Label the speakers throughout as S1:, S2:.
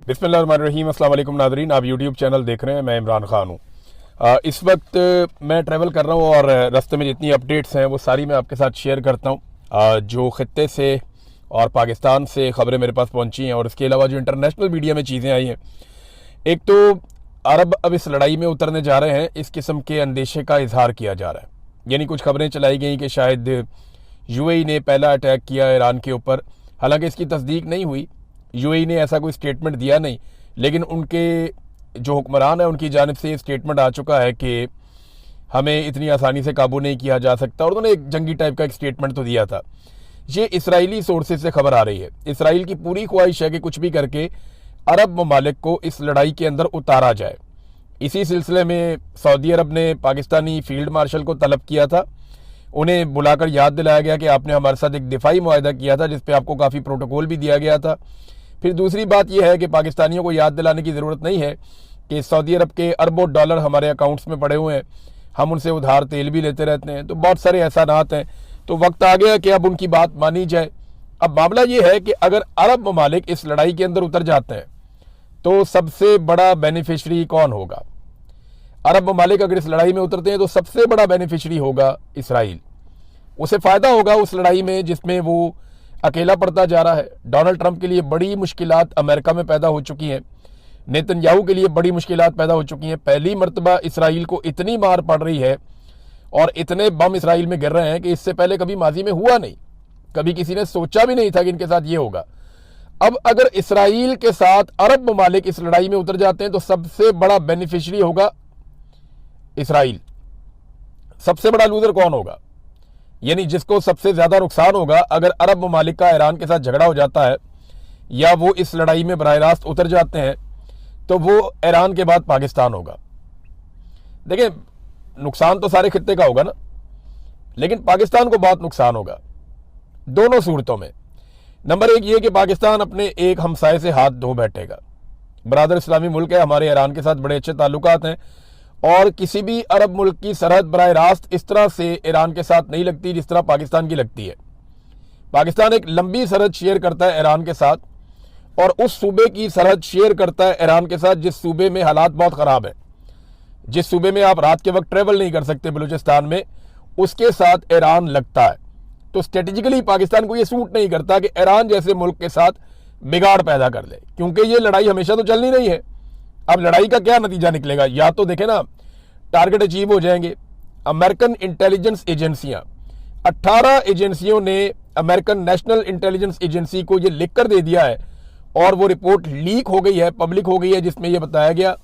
S1: बिस्मिल्लाहिर्रहमानिर्रहीम। अस्सलाम वालेकुम नाज़रीन, आप यूट्यूब चैनल देख रहे हैं। मैं इमरान खान हूँ। इस वक्त मैं ट्रैवल कर रहा हूँ और रास्ते में जितनी अपडेट्स हैं वो सारी मैं आपके साथ शेयर करता हूँ। जो ख़ित्ते से और पाकिस्तान से ख़बरें मेरे पास पहुँची हैं और इसके अलावा जो इंटरनेशनल मीडिया में चीज़ें आई हैं। एक तो अरब अब इस लड़ाई में उतरने जा रहे हैं, इस किस्म के अंदेशे का इजहार किया जा रहा है। यानी कुछ खबरें चलाई गई कि शायद यूएई ने पहला अटैक किया ईरान के ऊपर। हालांकि इसकी तस्दीक नहीं हुई, यूएई ने ऐसा कोई स्टेटमेंट दिया नहीं, लेकिन उनके जो हुक्मरान है उनकी जानिब से ये स्टेटमेंट आ चुका है कि हमें इतनी आसानी से काबू नहीं किया जा सकता। और उन्होंने एक जंगी टाइप का एक स्टेटमेंट तो दिया था। ये इसराइली सोर्सेज से खबर आ रही है। इसराइल की पूरी ख्वाहिश है कि कुछ भी करके अरब ममालिक को इस लड़ाई के अंदर उतारा जाए। इसी सिलसिले में सऊदी अरब ने पाकिस्तानी फील्ड मार्शल को तलब किया था। उन्हें बुलाकर याद दिलाया गया कि आपने हमारे साथ एक दिफाई मुआहदा किया था जिस पे आपको काफ़ी प्रोटोकॉल भी दिया गया था। फिर दूसरी बात यह है कि पाकिस्तानियों को याद दिलाने की ज़रूरत नहीं है कि सऊदी अरब के अरबों डॉलर हमारे अकाउंट्स में पड़े हुए हैं, हम उनसे उधार तेल भी लेते रहते हैं। तो बहुत सारे एहसानात हैं। तो वक्त आ गया कि अब उनकी बात मानी जाए। अब मामला ये है कि अगर अरब ममालिक इस लड़ाई के अंदर उतर जाते हैं तो सबसे बड़ा बेनिफिशरी कौन होगा? अरब ममालिक अगर इस लड़ाई में उतरते हैं तो सबसे बड़ा बेनिफिशरी होगा इसराइल। उसे फ़ायदा होगा उस लड़ाई में जिसमें वो अकेला पड़ता जा रहा है। डोनाल्ड ट्रंप के लिए बड़ी मुश्किलात अमेरिका में पैदा हो चुकी हैं, नेतन्याहू के लिए बड़ी मुश्किलात पैदा हो चुकी हैं। पहली मरतबा इसराइल को इतनी मार पड़ रही है और इतने बम इसराइल में गिर रहे हैं कि इससे पहले कभी माजी में हुआ नहीं। कभी किसी ने सोचा भी नहीं था कि इनके साथ ये होगा। अब अगर इसराइल के साथ अरब ममालिक इस लड़ाई में उतर जाते हैं तो सबसे बड़ा बेनिफिशरी होगा इसराइल। सबसे बड़ा लूजर कौन होगा? यानी जिसको सबसे ज्यादा नुकसान होगा अगर अरब ममालिक का ईरान के साथ झगड़ा हो जाता है या वो इस लड़ाई में बराह रास्त उतर जाते हैं तो वो ईरान के बाद पाकिस्तान होगा। देखिए, नुकसान तो सारे खित्ते का होगा ना, लेकिन पाकिस्तान को बहुत नुकसान होगा दोनों सूरतों में। नंबर एक ये कि पाकिस्तान अपने एक हमसाये से हाथ धो बैठेगा। बरादर इस्लामी मुल्क है, हमारे ईरान के साथ बड़े अच्छे ताल्लुकात हैं और किसी भी अरब मुल्क की सरहद बराह रास्त इस तरह से ईरान के साथ नहीं लगती जिस तरह पाकिस्तान की लगती है। पाकिस्तान एक लंबी सरहद शेयर करता है ईरान के साथ और उस सूबे की सरहद शेयर करता है ईरान के साथ जिस सूबे में हालात बहुत ख़राब है, जिस सूबे में आप रात के वक्त ट्रेवल नहीं कर सकते, बलूचिस्तान में, उसके साथ ईरान लगता है। तो स्ट्रेटेजिकली पाकिस्तान को यह सूट नहीं करता कि ईरान जैसे मुल्क के साथ बिगाड़ पैदा कर ले, क्योंकि ये लड़ाई हमेशा तो चलनी नहीं है। अब लड़ाई का क्या नतीजा निकलेगा? या तो देखें ना, टारगेट अचीव हो जाएंगे। अमेरिकन इंटेलिजेंस एजेंसियां, 18 एजेंसियों ने अमेरिकन नेशनल इंटेलिजेंस एजेंसी को यह लिखकर दे दिया है और वो रिपोर्ट लीक हो गई है, पब्लिक हो गई है, जिसमें यह बताया गया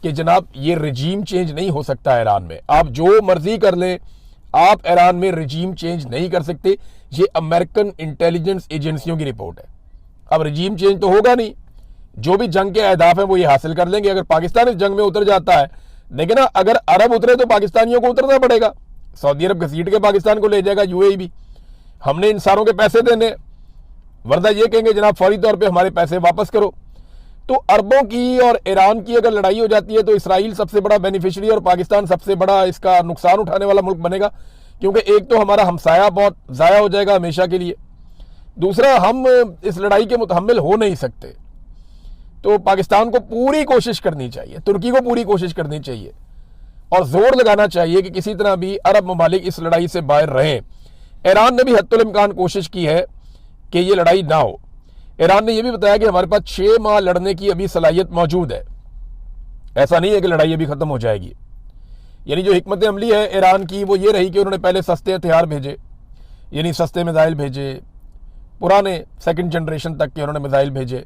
S1: कि जनाब ये रजीम चेंज नहीं हो सकता ईरान में। आप जो मर्जी कर लें, आप ईरान में रजीम चेंज नहीं कर सकते। ये अमेरिकन इंटेलिजेंस एजेंसियों की रिपोर्ट है। अब रजीम चेंज तो होगा नहीं, जो भी जंग के अहदाफ हैं वो ये हासिल कर लेंगे अगर पाकिस्तान इस जंग में उतर जाता है। लेकिन ना, अगर अरब उतरे तो पाकिस्तानियों को उतरना पड़ेगा। सऊदी अरब घसीट के पाकिस्तान को ले जाएगा, यूएई भी। हमने इन सारों के पैसे देने, वरना ये कहेंगे जनाब फौरी तौर पे हमारे पैसे वापस करो। तो अरबों की और ईरान की अगर लड़ाई हो जाती है तो इसराइल सबसे बड़ा बेनिफिशरी और पाकिस्तान सबसे बड़ा इसका नुकसान उठाने वाला मुल्क बनेगा, क्योंकि एक तो हमारा हमसाया बहुत ज़ाया हो जाएगा हमेशा के लिए, दूसरा हम इस लड़ाई के मुतहम्मिल हो नहीं सकते। तो पाकिस्तान को पूरी कोशिश करनी चाहिए, तुर्की को पूरी कोशिश करनी चाहिए और जोर लगाना चाहिए कि किसी तरह भी अरब ममालिक इस लड़ाई से बाहर रहें। ईरान ने भी हद्दुल इम्कान कोशिश की है कि ये लड़ाई ना हो। ईरान ने यह भी बताया कि हमारे पास 6 माह लड़ने की अभी सलाहियत मौजूद है। ऐसा नहीं है कि लड़ाई अभी खत्म हो जाएगी। यानी जो हिकमत अमली है ईरान की वो ये रही कि उन्होंने पहले सस्ते हथियार भेजे, यानी सस्ते मिसाइल भेजे, पुराने सेकंड जनरेशन तक के उन्होंने मिसाइल भेजे,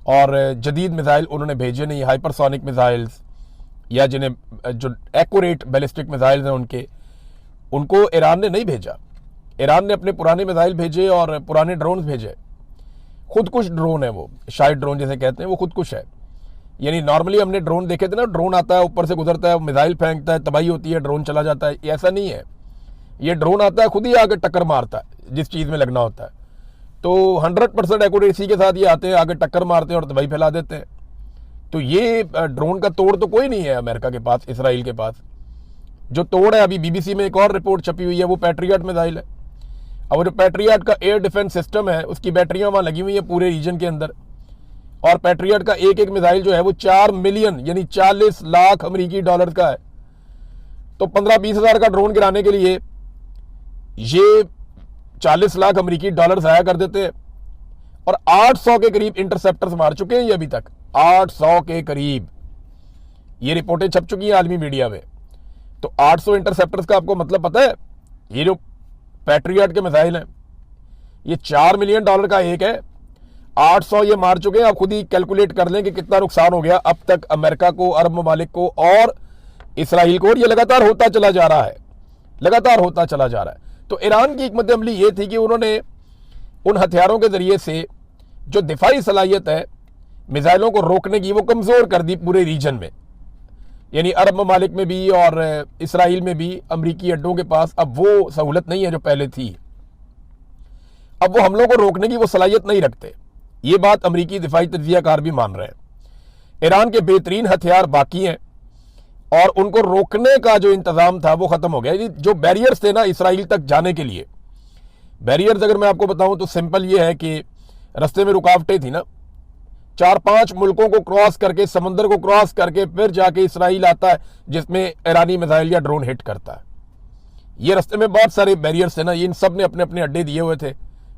S1: और जदीद मिसाइल उन्होंने भेजे नहीं, हाइपरसोनिक मिसाइल्स या जिन्हें जो एक्यूरेट बैलिस्टिक मिसाइल्स हैं उनको ईरान ने नहीं भेजा। ईरान ने अपने पुराने मिसाइल भेजे और पुराने ड्रोन भेजे। खुदकुश ड्रोन है वो, शायद ड्रोन जैसे कहते हैं, वो खुदकुश है। यानी नॉर्मली हमने ड्रोन देखे थे ना, ड्रोन आता है, ऊपर से गुजरता है, मिसाइल फेंकता है, तबाही होती है, ड्रोन चला जाता है। ऐसा नहीं है, ये ड्रोन आता है, खुद ही आगे टक्कर मारता है जिस चीज़ में लगना होता है। तो 100% एक्यूरेसी के साथ ये आते हैं, आगे टक्कर मारते हैं और तबाही फैला देते हैं। तो ये ड्रोन का तोड़ तो कोई नहीं है अमेरिका के पास, इसराइल के पास। जो तोड़ है, अभी बीबीसी में एक और रिपोर्ट छपी हुई है, वो पैट्रियट मिसाइल है। अब जो पैट्रियट का एयर डिफेंस सिस्टम है उसकी बैटरियां वहां लगी हुई है पूरे रीजन के अंदर, और पैट्रियट का एक एक मिसाइल जो है वो 4 मिलियन यानी 40 लाख अमेरिकी डॉलर का है। तो 15-20 हज़ार का ड्रोन गिराने के लिए ये 40 लाख अमेरिकी डॉलर जाया कर देते हैं। और 800 के करीब इंटरसेप्टर्स मार चुके हैं ये अभी तक, 800 के करीब। ये रिपोर्टें छप चुकी हैं आलमी मीडिया में। तो 800 इंटरसेप्टर्स का आपको मतलब पता है? ये जो पैट्रियट के मिसाइल हैं ये 4 मिलियन डॉलर का एक है, 800 ये मार चुके हैं। आप खुद ही कैलकुलेट कर लें कि कितना नुकसान हो गया अब तक अमेरिका को, अरब ममालिक को और इसराइल को। और ये लगातार होता चला जा रहा है, लगातार होता चला जा रहा है। तो ईरान की हिकमत अमली ये थी कि उन्होंने उन हथियारों के जरिए से जो दिफाई सलाहियत है मिसाइलों को रोकने की, वो कमज़ोर कर दी पूरे रीजन में। यानी अरब ममालिक में भी और इसराइल में भी अमरीकी अड्डों के पास अब वो सहूलत नहीं है जो पहले थी। अब वो हमलों को रोकने की वो सलाहियत नहीं रखते। ये बात अमरीकी दिफाई तज्जियाकार भी मान रहे हैं। ईरान के बेहतरीन हथियार बाकी हैं और उनको रोकने का जो इंतज़ाम था वो ख़त्म हो गया। जो बैरियर्स थे ना इसराइल तक जाने के लिए, बैरियर्स अगर मैं आपको बताऊं तो सिंपल ये है कि रास्ते में रुकावटें थी ना, 4-5 मुल्कों को क्रॉस करके, समंदर को क्रॉस करके फिर जाके इसराइल आता है जिसमें ईरानी मिसाइल या ड्रोन हिट करता है। ये रास्ते में बहुत सारे बैरियर्स थे ना, इन सब ने अपने अपने अड्डे दिए हुए थे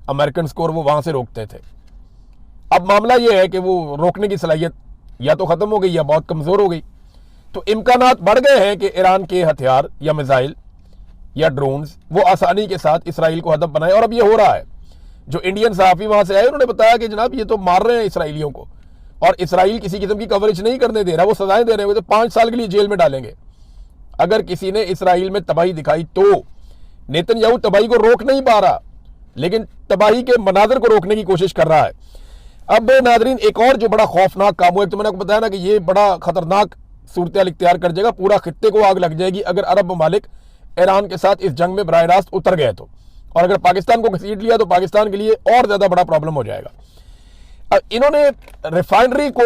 S1: अमेरिकन को और वो वहां से रोकते थे। अब मामला ये है कि वो रोकने की सलाहियत या तो ख़त्म हो गई या बहुत कमज़ोर हो गई। तो इम्कानात बढ़ गए हैं कि ईरान के हथियार या मिसाइल या ड्रोन्स वो आसानी के साथ इसराइल को हदफ बनाए। और अब ये हो रहा है। जो इंडियन सहाफ़ी वहां से आए उन्होंने बताया कि जनाब ये तो मार रहे हैं इसराइलियों को और इसराइल किसी किस्म की कवरेज नहीं करने दे रहा, वो सजाएं दे रहे हैं, तो 5 साल के लिए जेल में डालेंगे अगर किसी ने इसराइल में तबाही दिखाई तो। नेतन्याहू तबाही को रोक नहीं पा रहा लेकिन तबाही के मनाजर को रोकने की कोशिश कर रहा है। अब नाजरीन एक और जो बड़ा खौफनाक काम हुआ, तो मैंने आपको बताया ना कि ये बड़ा खतरनाक सूरत इख्तियार कर जाएगा, पूरा खित्ते को आग लग जाएगी अगर अरब ममालिक ईरान के साथ इस जंग में बराह रास्त उतर गए तो। और अगर पाकिस्तान को घसीट लिया तो पाकिस्तान के लिए और ज्यादा बड़ा प्रॉब्लम हो जाएगा। अब इन्होंने रिफाइनरी को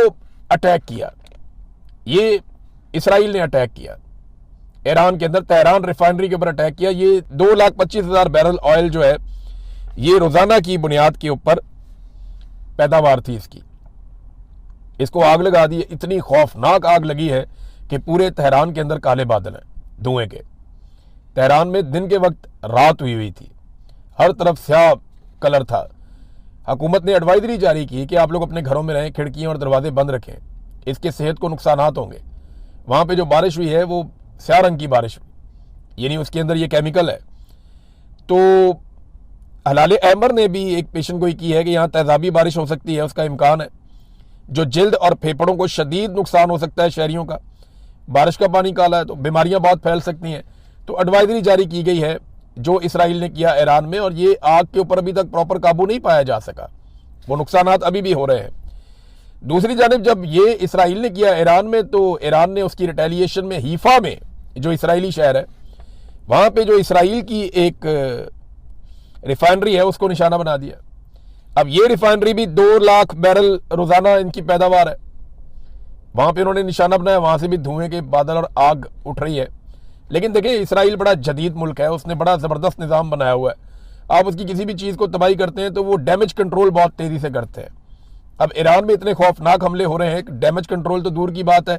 S1: अटैक किया, ये इसराइल ने अटैक किया ईरान के अंदर, तेहरान रिफाइनरी के ऊपर अटैक किया। ये 2,25,000 बैरल ऑयल जो है ये रोजाना की बुनियाद के ऊपर पैदावार थी इसकी, इसको आग लगा दी। इतनी खौफनाक आग लगी है कि पूरे तेहरान के अंदर काले बादल हैं धुएं के। तेहरान में दिन के वक्त रात हुई थी, हर तरफ स्याह कलर था। हुकूमत ने एडवाइजरी जारी की कि आप लोग अपने घरों में रहें, खिड़कियां और दरवाजे बंद रखें, इसके सेहत को नुकसानात होंगे। वहां पे जो बारिश हुई है वो स्याह रंग की बारिश हुई, यानी उसके अंदर ये केमिकल है। तो हलाल अहमर ने भी एक पेशन गोई की है कि यहाँ तेजाबी बारिश हो सकती है, उसका इम्कान है, जो जिल्द और फेफड़ों को शदीद नुकसान हो सकता है शहरियों का। बारिश का पानी काला है तो बीमारियां बहुत फैल सकती हैं। तो एडवाइजरी जारी की गई है जो इसराइल ने किया ईरान में, और ये आग के ऊपर अभी तक प्रॉपर काबू नहीं पाया जा सका, वो नुकसानात अभी भी हो रहे हैं। दूसरी जानिब जब ये इसराइल ने किया ईरान में तो ईरान ने उसकी रिटेलिएशन में हीफा में, जो इसराइली शहर है, वहां पे जो इसराइल की एक रिफाइनरी है उसको निशाना बना दिया। अब ये रिफाइनरी भी 2 लाख बैरल रोजाना इनकी पैदावार है, वहां पे उन्होंने निशाना बनाया, वहां से भी धुएं के बादल और आग उठ रही है। लेकिन देखिए इसराइल बड़ा जदीद मुल्क है, उसने बड़ा ज़बरदस्त निज़ाम बनाया हुआ है। आप उसकी किसी भी चीज़ को तबाही करते हैं तो वो डैमेज कंट्रोल बहुत तेज़ी से करते हैं। अब ईरान में इतने खौफनाक हमले हो रहे हैं, डैमेज कंट्रोल तो दूर की बात है,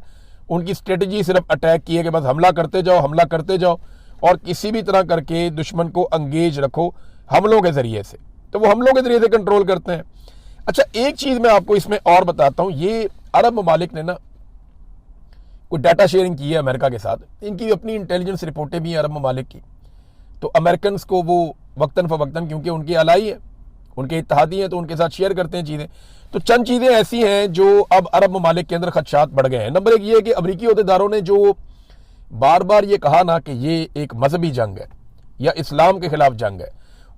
S1: उनकी स्ट्रेटजी सिर्फ अटैक की है कि बस हमला करते जाओ, हमला करते जाओ और किसी भी तरह करके दुश्मन को अंगेज रखो हमलों के ज़रिए से, तो वो हमलों के ज़रिए से कंट्रोल करते हैं। अच्छा एक चीज़ मैं आपको इसमें और बताता हूँ, ये अरब ममालिक ने ना कोई डाटा शेयरिंग की है अमेरिका के साथ, इनकी अपनी इंटेलिजेंस रिपोर्टें भी हैं अरब ममालिक की। तो अमेरिकन को वो वक्तन फ़वक्तन, क्योंकि उनके अलाई है, उनके इत्तेहादी हैं, तो उनके साथ शेयर करते हैं चीज़ें। तो चंद चीज़ें ऐसी हैं जो अब अरब ममालिक के अंदर खदशात बढ़ गए हैं। नंबर 1 ये है कि अमरीकी अहदेदारों ने जो बार बार ये कहा ना कि ये एक मजहबी जंग है या इस्लाम के खिलाफ जंग है,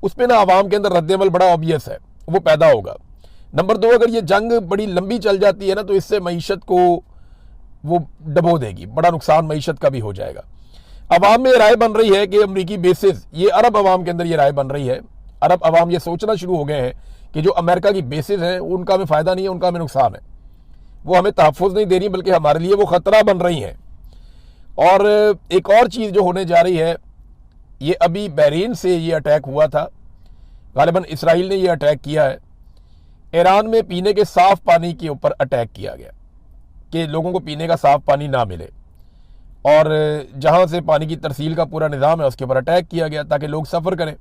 S1: उस पर ना आवाम के अंदर रद्दमल बड़ा ऑब्वियस है, वो पैदा होगा। नंबर 2 अगर ये जंग बड़ी लंबी चल जाती है ना तो इससे मईशत को वो डबो देगी, बड़ा नुकसान मईशत का भी हो जाएगा। अवाम में राय बन रही है कि अमरीकी बेसिस, ये अरब अवाम के अंदर ये राय बन रही है, अरब अवाम ये सोचना शुरू हो गए हैं कि जो अमेरिका की बेसिस हैं उनका हमें फ़ायदा नहीं है, उनका हमें नुकसान है, वो हमें तहफ़्फ़ुज़ नहीं दे रही बल्कि हमारे लिए वो ख़तरा बन रही हैं। और एक और चीज़ जो होने जा रही है, ये अभी बहरीन से ये अटैक हुआ था, गालिबन इसराइल ने ये अटैक किया है। ईरान में पीने के साफ पानी के ऊपर अटैक किया गया कि लोगों को पीने का साफ पानी ना मिले, और जहां से पानी की तरसील का पूरा निज़ाम है उसके ऊपर अटैक किया गया ताकि लोग सफ़र करें।